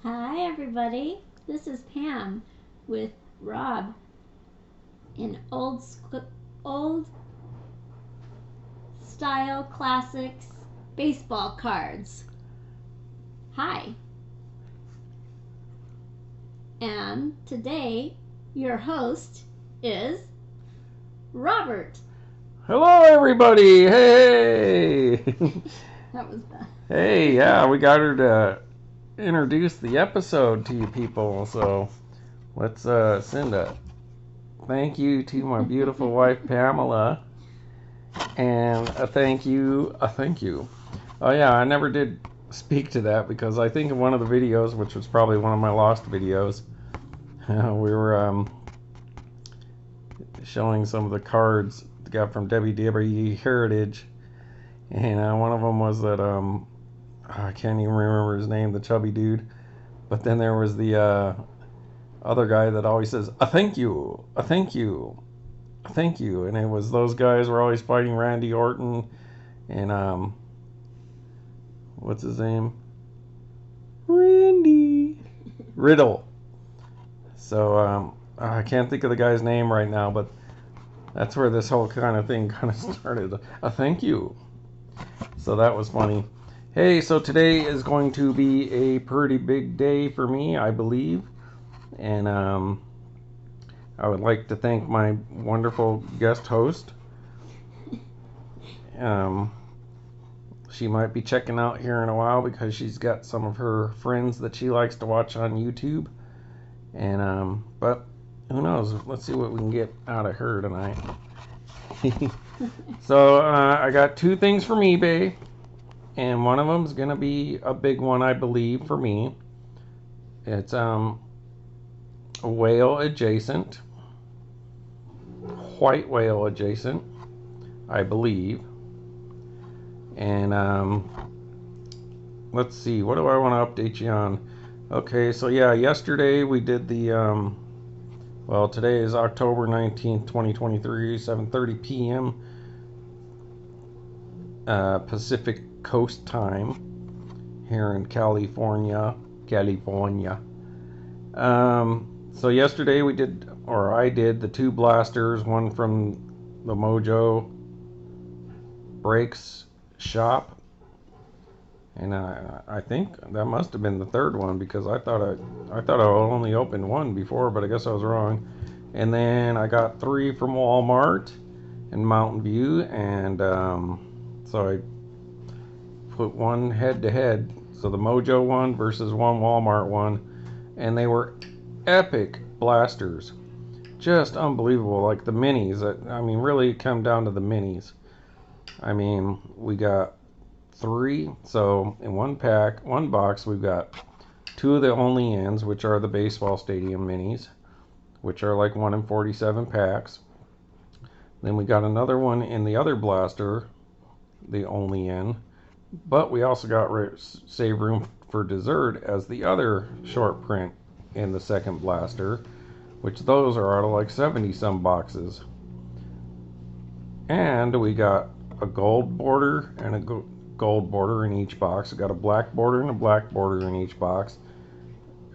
Hi everybody, this is Pam with Rob in old style classics baseball cards. Hi, and today your host is Robert. Hello, everybody. Hey. That was bad. Hey, yeah, we got her to introduce the episode to you people. So let's send a thank you to my beautiful wife, Pamela. And a thank you. Oh, yeah, I never did speak to that because I think in one of the videos, which was probably one of my lost videos, we were showing some of the cards got from WWE Heritage. And one of them was that I can't even remember his name, the chubby dude. But then there was the other guy that always says, "A thank you, a thank you, a thank you," and it was those guys were always fighting Randy Orton and what's his name? Randy Riddle. So I can't think of the guy's name right now, but that's where this whole kind of thing kind of started. A thank you. So that was funny. Hey, so today is going to be a pretty big day for me, I believe. And I would like to thank my wonderful guest host. Um, she might be checking out here in a while because she's got some of her friends that she likes to watch on YouTube. And but who knows? Let's see what we can get out of her tonight. So I got two things from eBay, and one of them is gonna be a big one, I believe, for me. It's a whale adjacent, white whale adjacent, I believe. And let's see, what do I want to update you on? Okay, so yeah, yesterday we did the well, today is October 19th, 2023, 7:30 p.m. Pacific Coast time here in California. So yesterday we did, or I did, the two blasters, one from the Mojo Breaks shop, and I think that must have been the third one because I only opened one before, but I guess I was wrong. And then I got three from Walmart in Mountain View, and so I put one head to head. So the Mojo one versus one Walmart one, and they were epic blasters, just unbelievable. Like the minis, I mean, really come down to the minis. I mean, we got three. So in one box, we've got two of the only ends, which are the baseball stadium minis, which are like 1 in 47 packs. Then we got another one in the other blaster, the only end. But we also got Save Room for Dessert as the other short print in the second blaster, which those are out of like 70 some boxes. And we got a gold border and a gold border in each box. We got a black border and a black border in each box.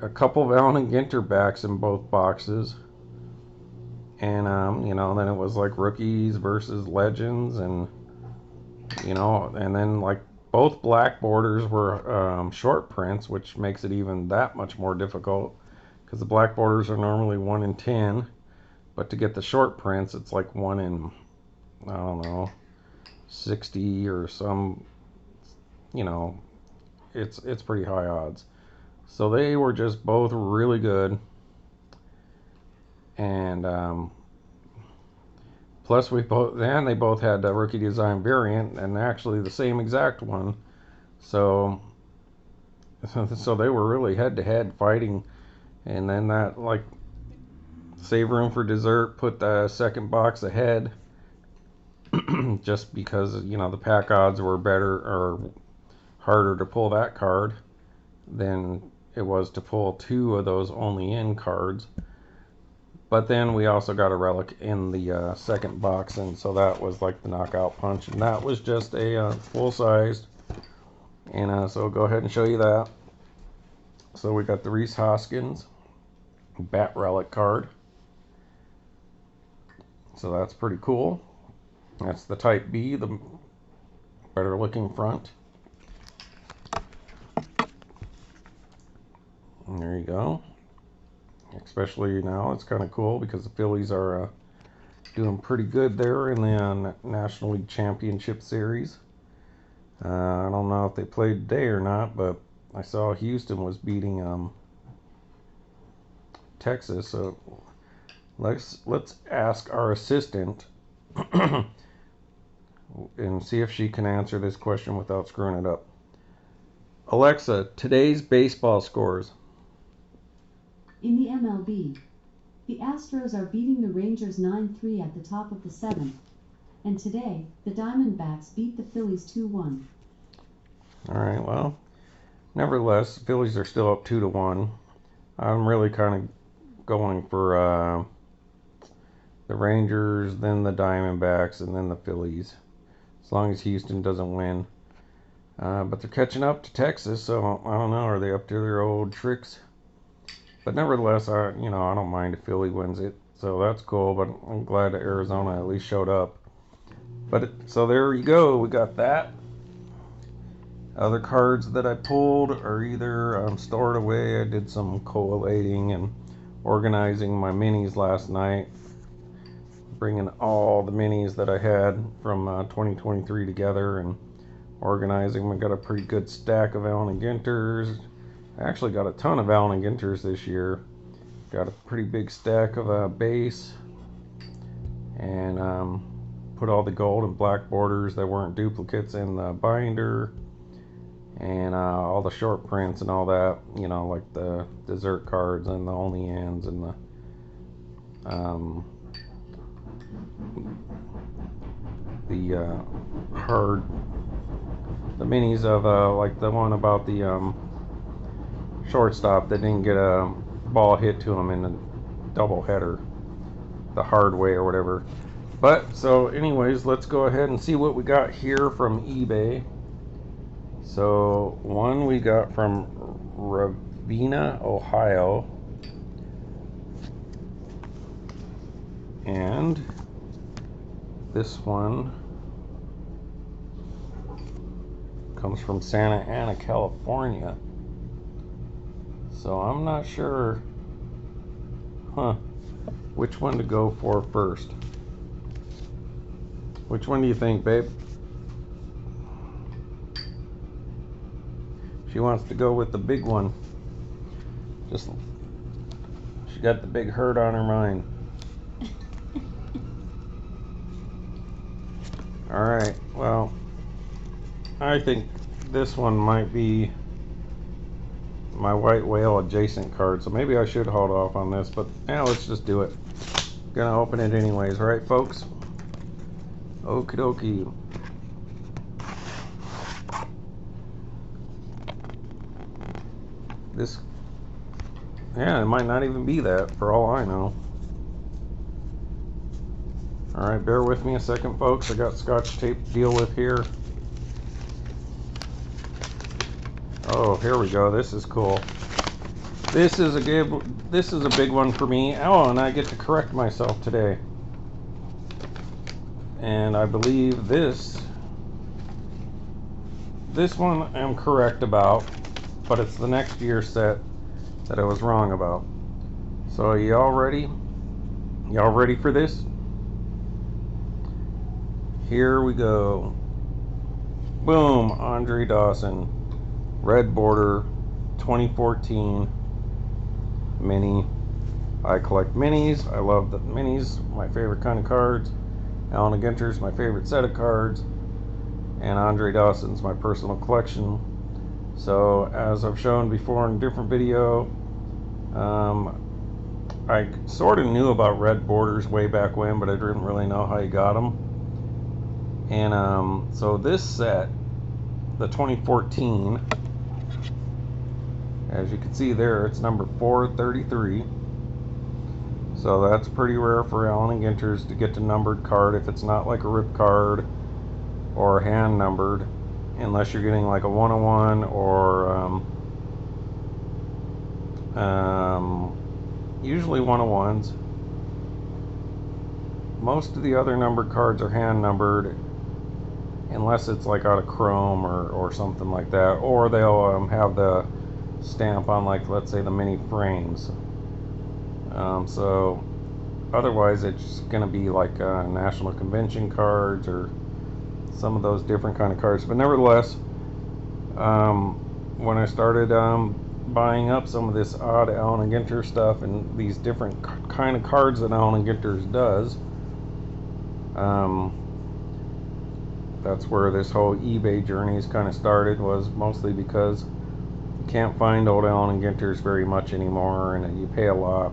A couple of Allen Ginter backs in both boxes. And, then it was like rookies versus legends, and, and then like both black borders were short prints, which makes it even that much more difficult because the black borders are normally 1 in 10, but to get the short prints, it's like 1 in, I don't know, 60 or some, it's pretty high odds. So they were just both really good. And plus they both had a rookie design variant, and actually the same exact one. So they were really head to head fighting. And then that, like, Save Room for Dessert put the second box ahead just because the pack odds were better or harder to pull that card than it was to pull two of those only in cards. But then we also got a relic in the second box, and so that was like the knockout punch, and that was just a full-sized. And so I'll go ahead and show you that. So we got the Reese Hoskins Bat Relic card. So that's pretty cool. That's the Type B, the better looking front. And there you go. Especially now, it's kind of cool because the Phillies are doing pretty good there in the National League Championship Series. I don't know if they played today or not, but I saw Houston was beating Texas. So let's ask our assistant and see if she can answer this question without screwing it up. Alexa, today's baseball scores. In the MLB, the Astros are beating the Rangers 9-3 at the top of the 7th. And today, the Diamondbacks beat the Phillies 2-1. All right, well, nevertheless, the Phillies are still up 2-1. I'm really kind of going for the Rangers, then the Diamondbacks, and then the Phillies, as long as Houston doesn't win. But they're catching up to Texas, so I don't know. Are they up to their old tricks? But nevertheless, I don't mind if Philly wins it, so that's cool. But I'm glad that Arizona at least showed up. So there you go. We got that. Other cards that I pulled are either stored away. I did some collating and organizing my minis last night, bringing all the minis that I had from 2023 together and organizing them. I got a pretty good stack of Allen Ginters. I actually got a ton of Allen Ginters this year. Got a pretty big stack of base, and put all the gold and black borders that weren't duplicates in the binder, and all the short prints and all that, like the dessert cards and the only ends and the minis of like the one about the shortstop that didn't get a ball hit to him in a doubleheader the hard way or whatever. But so anyways, let's go ahead and see what we got here from eBay. So one we got from Ravenna, Ohio, and this one comes from Santa Ana, California. So I'm not sure which one to go for first. Which one do you think, babe? She wants to go with the big one. She got the big hurt on her mind. Alright, well, I think this one might be my white whale adjacent card, so maybe I should hold off on this, but yeah, let's just do it. Gonna open it anyways, right, folks? Okie dokie. Yeah, it might not even be that, for all I know. Alright, bear with me a second, folks. I got scotch tape to deal with here. Oh, here we go. This is cool. This is a big one for me. Oh, and I get to correct myself today. And I believe this one I'm correct about, but it's the next year set that I was wrong about. So y'all ready? Y'all ready for this? Here we go. Boom, Andre Dawson. Red border, 2014 mini. I collect minis. I love the minis. My favorite kind of cards. Allen Ginter's my favorite set of cards. And Andre Dawson's my personal collection. So as I've shown before in a different video, I sort of knew about red borders way back when, but I didn't really know how you got them. And so this set, the 2014, as you can see there, it's number 433. So that's pretty rare for Allen Ginter's to get the numbered card if it's not like a rip card or hand numbered, unless you're getting like a 101 or Usually 1-of-1s. Most of the other numbered cards are hand numbered, unless it's like out of chrome or something like that, or they'll have the stamp on, like, let's say the mini frames. So otherwise it's going to be like national convention cards or some of those different kind of cards. But nevertheless, when I started buying up some of this odd Allen Ginter stuff and these different kind of cards that Allen Ginter does, that's where this whole eBay journey kind of started, was mostly because you can't find old Allen Ginters very much anymore, and you pay a lot.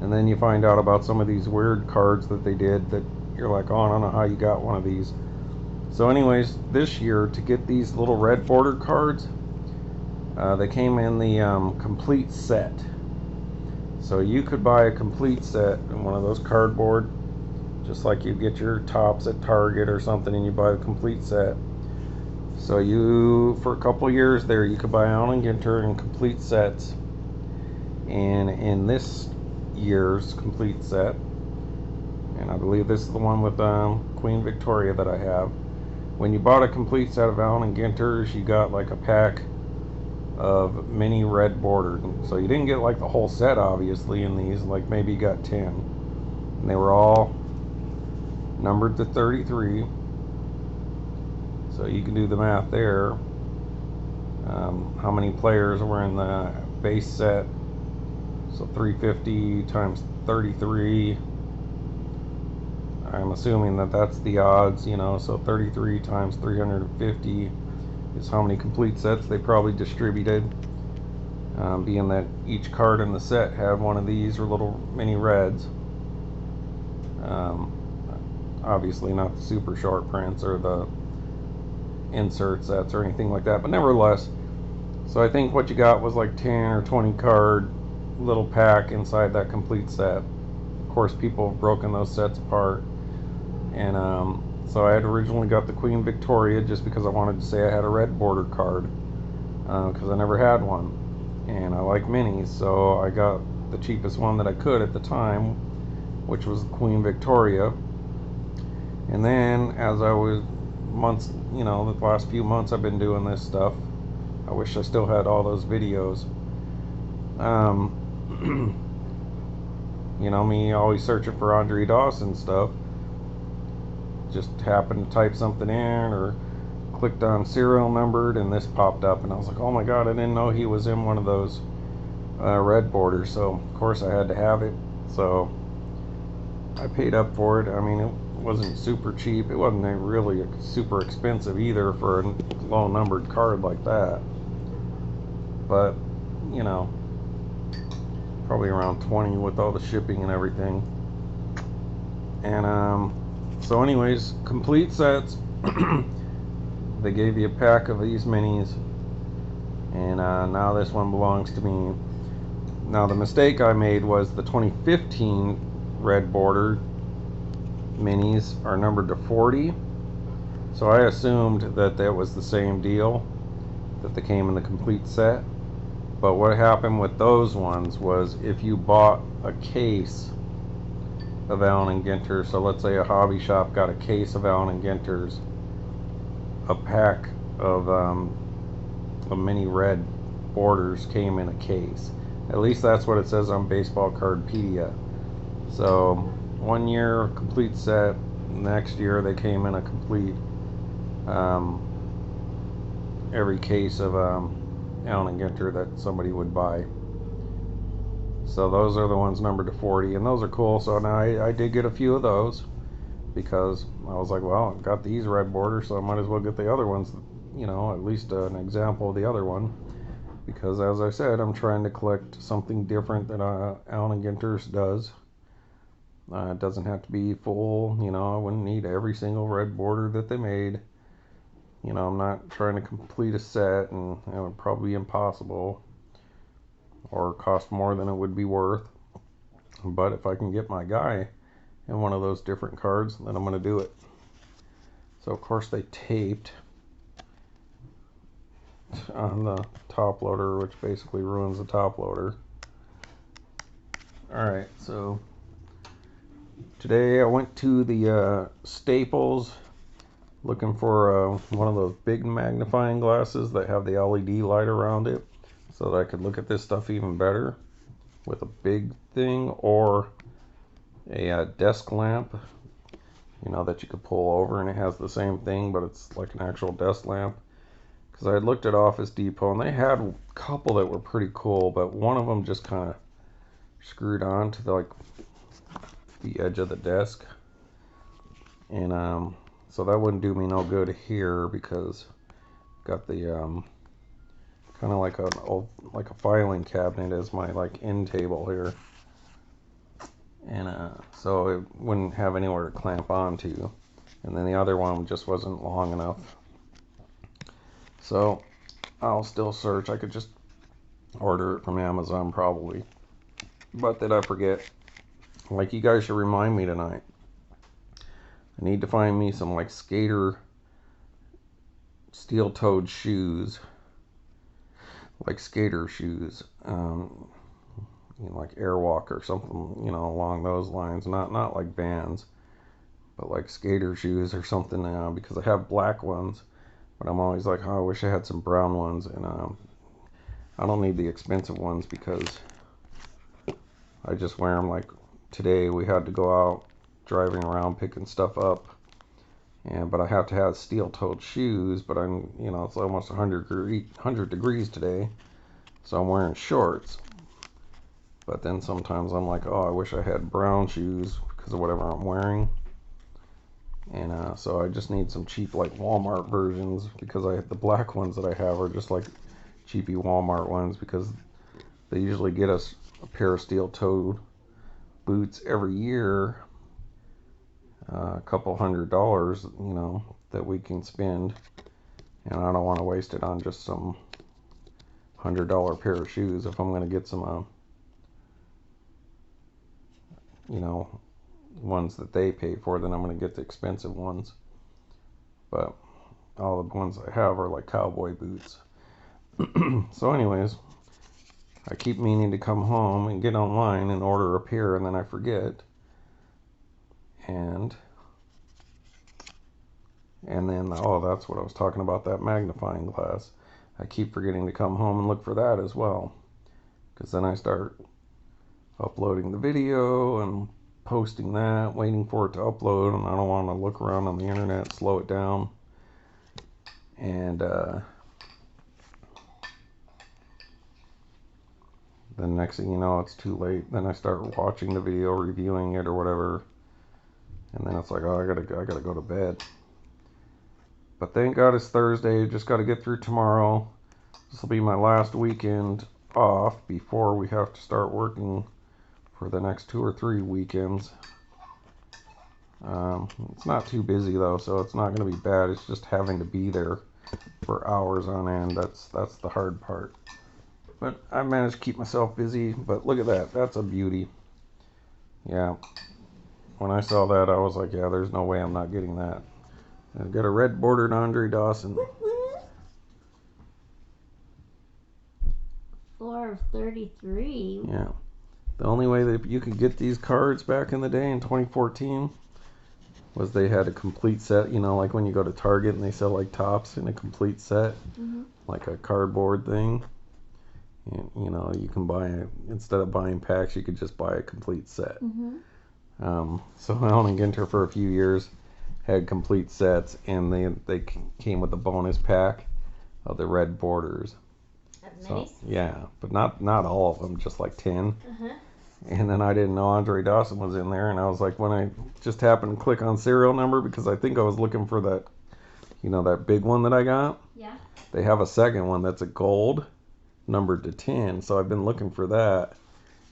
And then you find out about some of these weird cards that they did that you're like, oh, I don't know how you got one of these. So anyways, this year, to get these little red border cards, they came in the complete set. So you could buy a complete set in one of those cardboard, just like you get your tops at Target or something, and you buy the complete set. So you, for a couple years there, you could buy Allen Ginter in complete sets. And in this year's complete set, and I believe this is the one with Queen Victoria that I have, when you bought a complete set of Allen Ginters, you got like a pack of mini red bordered. So you didn't get like the whole set, obviously, in these. Like maybe you got 10, and they were all numbered to 33. So you can do the math there. How many players were in the base set? So 350 times 33. I'm assuming that that's the odds, you know. So 33 times 350 is how many complete sets they probably distributed. Being that each card in the set had one of these or little mini reds. Obviously not the super short prints or the insert sets or anything like that, but nevertheless. So I think what you got was like 10 or 20 card little pack inside that complete set. Of course, people have broken those sets apart, and so I had originally got the Queen Victoria just because I wanted to say I had a red border card, because I never had one, and I like minis, so I got the cheapest one that I could at the time, which was the Queen Victoria. And then as I was months, you know, the last few months I've been doing this stuff. I wish I still had all those videos. You know, me always searching for Andre Dawson stuff. Just happened to type something in or clicked on serial numbered, and this popped up, and I was like, oh my god, I didn't know he was in one of those red borders. So of course I had to have it, so I paid up for it. I mean, it wasn't super cheap, it wasn't really super expensive either for a low numbered card like that, but you know, probably around 20 with all the shipping and everything. And so anyways, complete sets. They gave you a pack of these minis, and now this one belongs to me. Now the mistake I made was the 2015 red border minis are numbered to 40, so I assumed that that was the same deal, that they came in the complete set. But what happened with those ones was, if you bought a case of Allen Ginter, so let's say a hobby shop got a case of Allen Ginters, a pack of the mini red borders came in a case. At least that's what it says on Baseball Cardpedia. So 1 year complete set, next year they came in a complete every case of Allen Ginter that somebody would buy. So those are the ones numbered to 40, and those are cool. So now I did get a few of those, because I was like, well, I've got these red borders, so I might as well get the other ones, you know, at least an example of the other one, because as I said, I'm trying to collect something different that Allen Ginter does. It doesn't have to be full, you know, I wouldn't need every single red border that they made. You know, I'm not trying to complete a set, and it would probably be impossible or cost more than it would be worth. But if I can get my guy in one of those different cards, then I'm going to do it. So of course they taped on the top loader, which basically ruins the top loader. Alright, so today I went to the Staples looking for one of those big magnifying glasses that have the LED light around it so that I could look at this stuff even better with a big thing, or a desk lamp, you know, that you could pull over and it has the same thing but it's like an actual desk lamp. Because I had looked at Office Depot and they had a couple that were pretty cool, but one of them just kind of screwed on to the edge of the desk, and so that wouldn't do me no good here because got the kind of like a filing cabinet as my like end table here, and so it wouldn't have anywhere to clamp onto, and then the other one just wasn't long enough. So I'll still search. I could just order it from Amazon probably, but did I forget? Like, you guys should remind me tonight. I need to find me some like skater steel-toed shoes, like skater shoes, you know, like Airwalk or something, you know, along those lines. Not like Vans, but like skater shoes or something. Because I have black ones, but I'm always like, oh, I wish I had some brown ones, and I don't need the expensive ones because I just wear them. Like today, we had to go out driving around picking stuff up, but I have to have steel-toed shoes. But I'm, you know, it's almost 100 degrees today, so I'm wearing shorts. But then sometimes I'm like, oh, I wish I had brown shoes because of whatever I'm wearing. And so I just need some cheap like Walmart versions, because the black ones that I have are just like cheapy Walmart ones, because they usually get us a pair of steel-toed boots every year, a couple $100, you know, that we can spend, and I don't want to waste it on just some $100 pair of shoes. If I'm going to get some you know, ones that they pay for, then I'm going to get the expensive ones. But all the ones I have are like cowboy boots. So anyways, I keep meaning to come home and get online and order a pair, and then I forget. And then, oh, that's what I was talking about, that magnifying glass. I keep forgetting to come home and look for that as well, because then I start uploading the video and posting that, waiting for it to upload, and I don't want to look around on the internet, slow it down. And then next thing you know, it's too late. Then I start watching the video, reviewing it or whatever, and then it's like, oh, I gotta go to bed. But thank God it's Thursday. Just got to get through tomorrow. This will be my last weekend off before we have to start working for the next 2 or 3 weekends. It's not too busy though, so it's not going to be bad. It's just having to be there for hours on end. That's the hard part. But I managed to keep myself busy. But look at that. That's a beauty. Yeah. When I saw that, I was like, yeah, there's no way I'm not getting that. I've got a red bordered Andre Dawson. 4 of 33. Yeah. The only way that you could get these cards back in the day in 2014 was they had a complete set, you know, like when you go to Target and they sell like tops in a complete set, like a cardboard thing. And, you know, you can buy it, instead of buying packs, you could just buy a complete set. So Allen Ginter for a few years had complete sets, and they came with a bonus pack of the red borders. That's So, nice. yeah, but not all of them, just like 10. And then I didn't know Andre Dawson was in there, and I was like, when I just happened to click on serial number, because I think I was looking for that, you know, that big one that I got. Yeah. They have a second one that's a gold, numbered to 10, so I've been looking for that.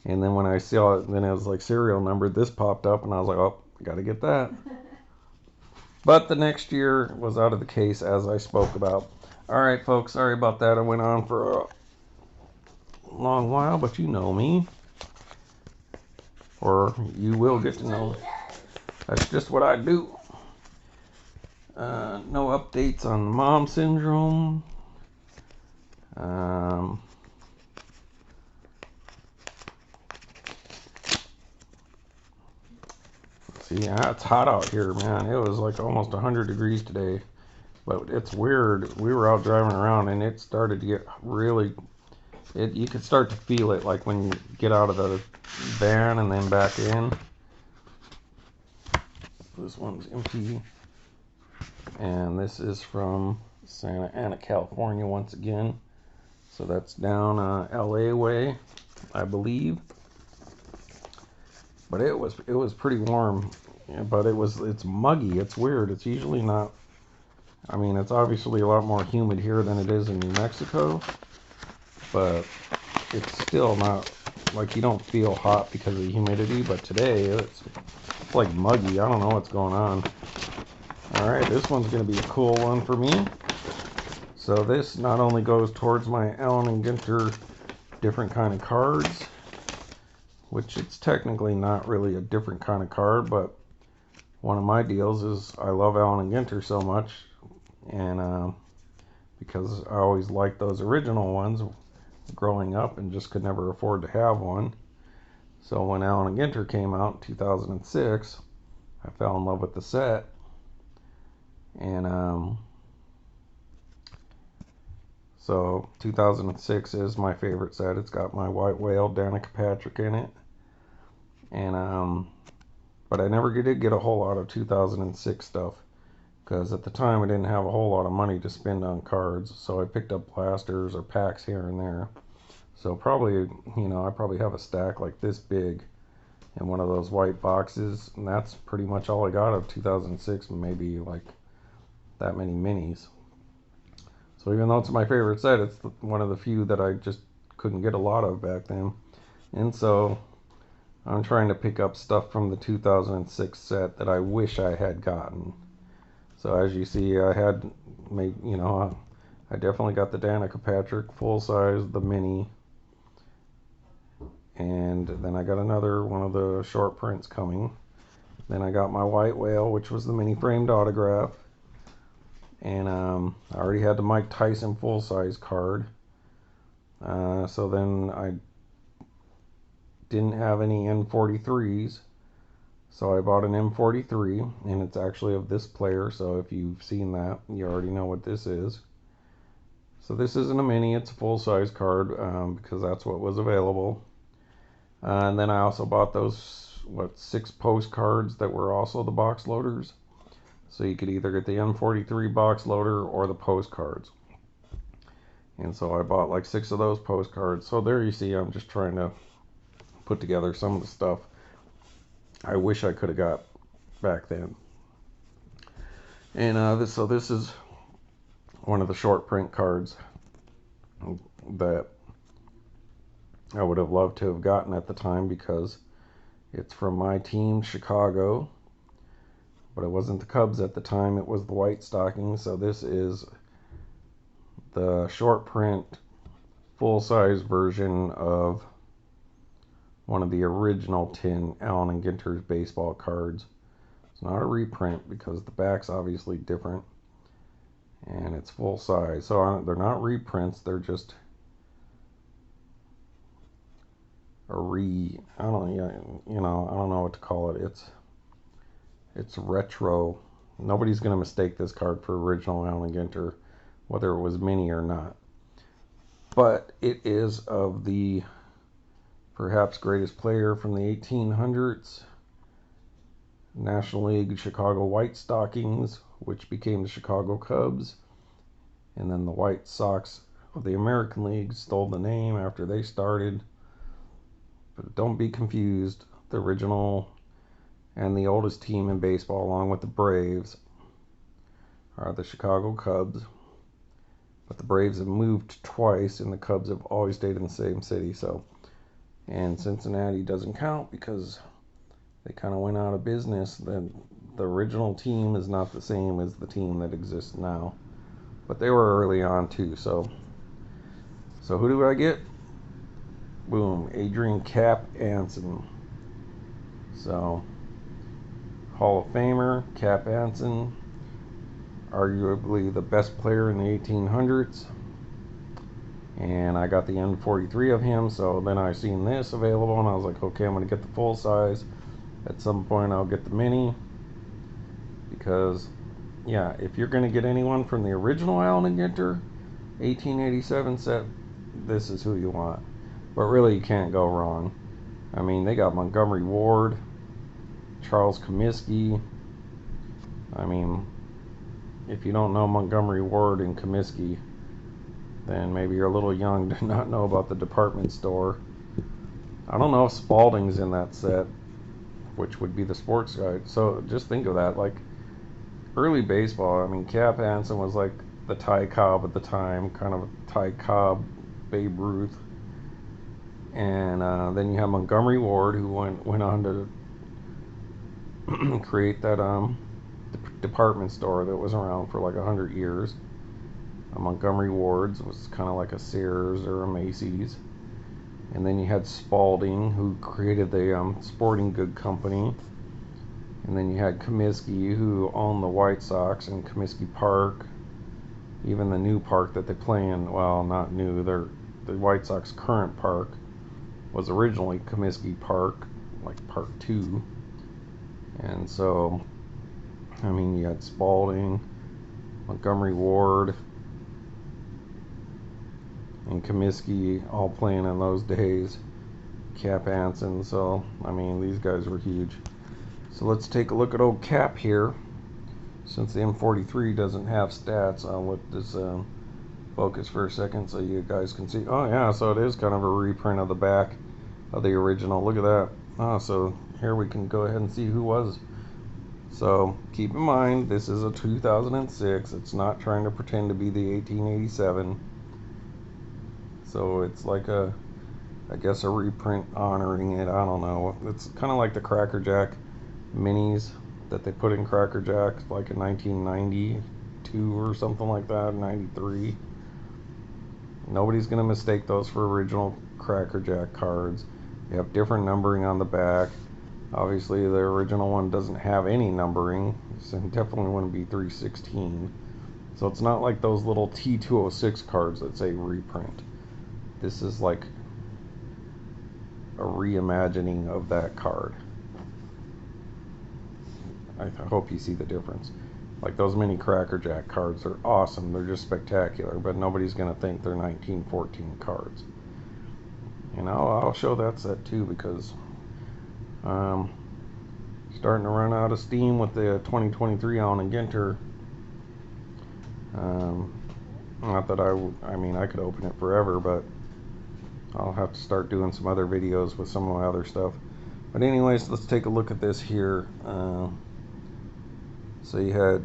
And then when I saw it, then it was like serial numbered, this popped up, and I was like, oh, I gotta get that. But the next year was out of the case, as I spoke about. Alright, folks, sorry about that. I went on for a long while, but you know me. Or you will get to know. That's just what I do. No updates on mom syndrome. Um, See, yeah, it's hot out here, man. It was like almost 100 degrees today. But it's weird. We were out driving around and it started to get really, you could start to feel it like when you get out of the van and then back in. This one's empty. And this is from Santa Ana, California once again. So that's down LA way, I believe. But it was pretty warm. Yeah, but it's muggy. It's weird. It's usually not. I mean, it's obviously a lot more humid here than it is in New Mexico, but it's still not like you don't feel hot because of the humidity. But today it's like muggy. I don't know what's going on. All right, this one's going to be a cool one for me. So this not only goes towards my Allen Ginter different kind of cards, which it's technically not really a different kind of card, but one of my deals is I love Allen Ginter so much, and because I always liked those original ones growing up and just could never afford to have one. So when Allen Ginter came out in 2006, I fell in love with the set, and so 2006 is my favorite set. It's got my white whale Danica Patrick in it, and but I never did get a whole lot of 2006 stuff because at the time I didn't have a whole lot of money to spend on cards, so I picked up blasters or packs here and there. So probably, I probably have a stack like this big in one of those white boxes, and that's pretty much all I got of 2006, maybe like that many minis. So even though it's my favorite set, it's one of the few that I just couldn't get a lot of back then. And so I'm trying to pick up stuff from the 2006 set that I wish I had gotten. So as you see, I had made, I definitely got the Danica Patrick full size, the mini, and then I got another one of the short prints coming. Then I got my white whale, which was the mini framed autograph, and I already had the Mike Tyson full size card. So then I didn't have any M43s, so I bought an M43, and it's actually of this player, so if you've seen that, you already know what this is. So this isn't a mini, it's a full-size card, because that's what was available. And then I also bought those, 6 postcards that were also the box loaders. So you could either get the M43 box loader or the postcards. And so I bought like 6 of those postcards. So there you see, I'm just trying to put together some of the stuff I wish I could have got back then. And this is one of the short print cards that I would have loved to have gotten at the time because it's from my team, Chicago. But it wasn't the Cubs at the time, it was the White Stockings. So this is the short print full-size version of one of the original 10 Allen Ginter's baseball cards. It's not a reprint because the back's obviously different, and it's full size. So they're not reprints, they're just I don't know what to call it. It's retro. Nobody's gonna mistake this card for original Allen Ginter, whether it was mini or not. But it is of the perhaps greatest player from the 1800s, National League Chicago White Stockings, which became the Chicago Cubs, and then the White Sox of the American League stole the name after they started. But don't be confused, the original and the oldest team in baseball, along with the Braves, are the Chicago Cubs. But the Braves have moved twice, and the Cubs have always stayed in the same city. And Cincinnati doesn't count because they kind of went out of business. The original team is not the same as the team that exists now, but they were early on too. So who do I get? Boom, Andre Cap Anson. So Hall of Famer Cap Anson, arguably the best player in the 1800s. and I got the N43 of him. So then I seen this available, and I was like, okay, I'm gonna get the full size. At some point, I'll get the mini, because yeah, if you're gonna get anyone from the original Allen Ginter 1887 set, this is who you want. But really, you can't go wrong. I mean, they got Montgomery Ward, Charles Comiskey. I mean, if you don't know Montgomery Ward and Comiskey, then maybe you're a little young to not know about the department store. I don't know if Spalding's in that set, which would be the sports guide. So just think of that, like early baseball. I mean, Cap Anson was like the Ty Cobb at the time, kind of a Ty Cobb, Babe Ruth. And then you have Montgomery Ward, who went on to create that department store that was around for like 100 years. Montgomery Ward's was kind of like a Sears or a Macy's. And then you had Spalding, who created the Sporting Good Company. And then you had Comiskey, who owned the White Sox and Comiskey Park. Even the new park that they play in, well, not new, the White Sox current park was originally Comiskey Park, like Park 2. And so, I mean, you had Spalding, Montgomery Ward, and Comiskey all playing in those days. Cap Anson. So, I mean, these guys were huge. So let's take a look at old Cap here. Since the M43 doesn't have stats, I'll let this focus for a second so you guys can see. Oh yeah, so it is kind of a reprint of the back of the original. Look at that. Oh, so here we can go ahead and see who was. So keep in mind, this is a 2006. It's not trying to pretend to be the 1887. So it's like a, I guess, a reprint honoring it. I don't know. It's kind of like the Cracker Jack minis that they put in Cracker Jack like in 1992 or something like that, 93. Nobody's going to mistake those for original Cracker Jack cards. They have different numbering on the back. Obviously, the original one doesn't have any numbering, so it definitely wouldn't be 316. So it's not like those little T206 cards that say reprint. This is like a reimagining of that card. I hope you see the difference. Like those mini Cracker Jack cards are awesome. They're just spectacular, but nobody's going to think they're 1914 cards. And I'll show that set too, because starting to run out of steam with the 2023 Allen Ginter. Not that I mean, I could open it forever, but I'll have to start doing some other videos with some of my other stuff. But anyways, let's take a look at this here. So you had,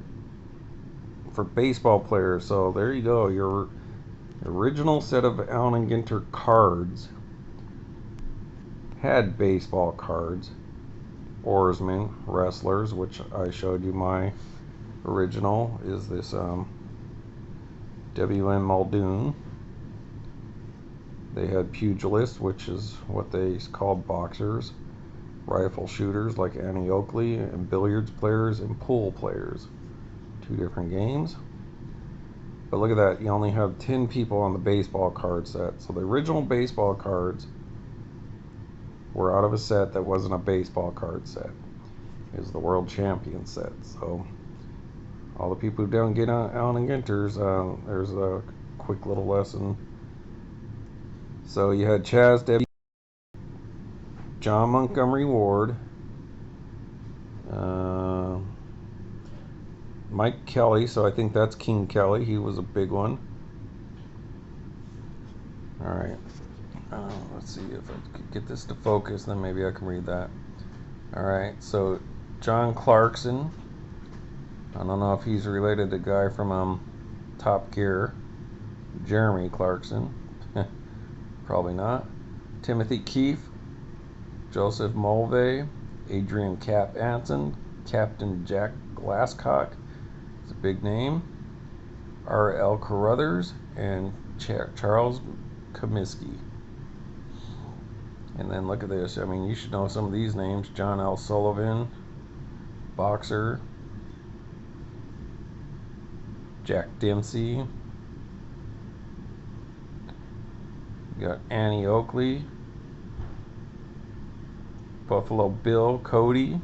for baseball players, so there you go, your original set of Allen Ginter cards had baseball cards, oarsmen, wrestlers, which I showed you. My original is this W.M. Muldoon. They had pugilists, which is what they called boxers, rifle shooters like Annie Oakley, and billiards players and pool players. Two different games. But look at that, you only have 10 people on the baseball card set. So the original baseball cards were out of a set that wasn't a baseball card set. It was the World Champion set. So all the people who don't get on Allen Ginter's, there's a quick little lesson. So you had Chaz W. John Montgomery Ward, Mike Kelly, so I think that's King Kelly. He was a big one. Alright, let's see if I could get this to focus, then maybe I can read that. Alright, so John Clarkson. I don't know if he's related to the guy from Top Gear. Jeremy Clarkson. Probably not. Timothy Keefe, Joseph Mulvey, Adrian Cap Anson, Captain Jack Glasscock, it's a big name, R.L. Carruthers, and Charles Comiskey. And then look at this. I mean, you should know some of these names. John L. Sullivan, boxer. Jack Dempsey. You got Annie Oakley, Buffalo Bill Cody,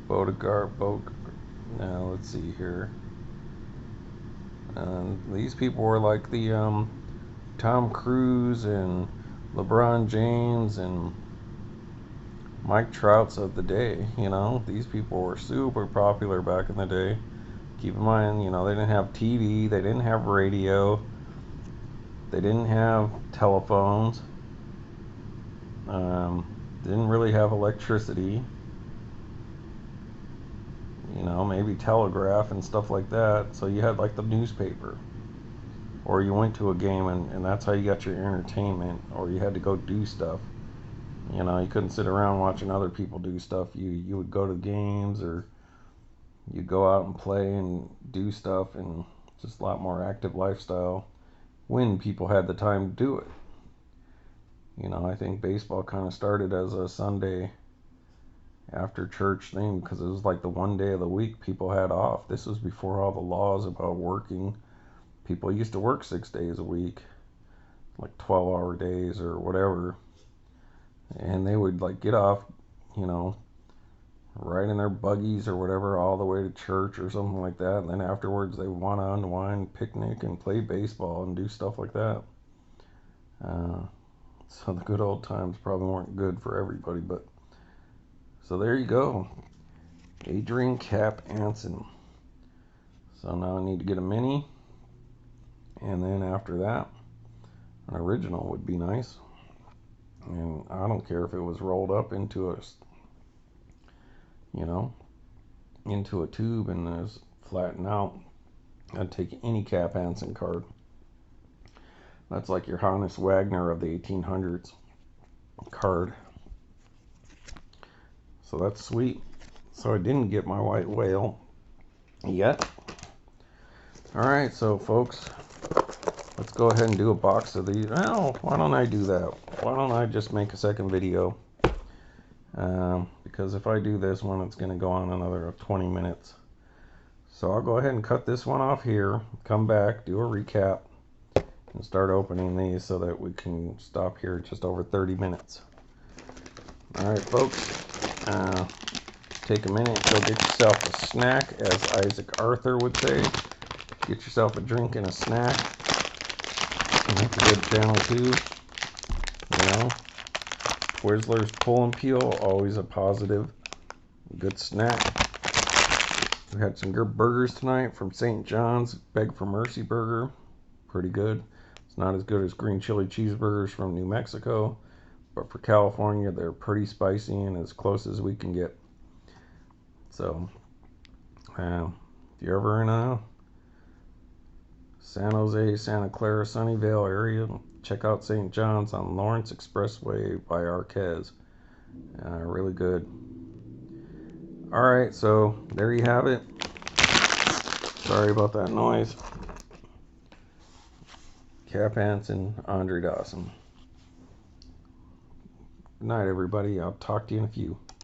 Bodegard. Now let's see here. These people were like the Tom Cruise and LeBron James and Mike Trouts of the day. You know, these people were super popular back in the day. Keep in mind, you know, they didn't have TV, they didn't have radio, they didn't have telephones, didn't really have electricity, you know, maybe telegraph and stuff like that. So you had like the newspaper, or you went to a game and that's how you got your entertainment, or you had to go do stuff. You know, you couldn't sit around watching other people do stuff. You would go to games, or you go out and play and do stuff, and just a lot more active lifestyle when people had the time to do it. You know, I think baseball kind of started as a Sunday after church thing because it was like the one day of the week people had off. This was before all the laws about working. People used to work 6 days a week, like 12-hour days or whatever, and they would like get off, you know, ride in their buggies or whatever all the way to church or something like that, and then afterwards they would want to unwind, picnic, and play baseball and do stuff like that. So the good old times probably weren't good for everybody, but so there you go, Adrian Cap Anson. So now I need to get a mini, and then after that an original would be nice. And I don't care if it was rolled up into a, you know, into a tube and is flattened out. I'd take any Cap Anson card. That's like your Hannes Wagner of the 1800s card. So that's sweet. So I didn't get my white whale yet. Alright, so folks, let's go ahead and do a box of these. Well, why don't I do that? Why don't I just make a second video? Because if I do this one, it's going to go on another 20 minutes. So I'll go ahead and cut this one off here, come back, do a recap, and start opening these so that we can stop here at just over 30 minutes. Alright folks, take a minute, go get yourself a snack, as Isaac Arthur would say. Get yourself a drink and a snack. And that's a good channel too. You know, Twizzlers Pull and Peel, always a positive, good snack. We had some good burgers tonight from St. John's. Beg for Mercy burger, pretty good. It's not as good as green chili cheeseburgers from New Mexico, but for California, they're pretty spicy and as close as we can get. So, if you're ever in San Jose, Santa Clara, Sunnyvale area, check out St. John's on Lawrence Expressway by Arquez. Really good. Alright, so there you have it. Sorry about that noise. Cap Anson, Andre Dawson. Good night, everybody. I'll talk to you in a few.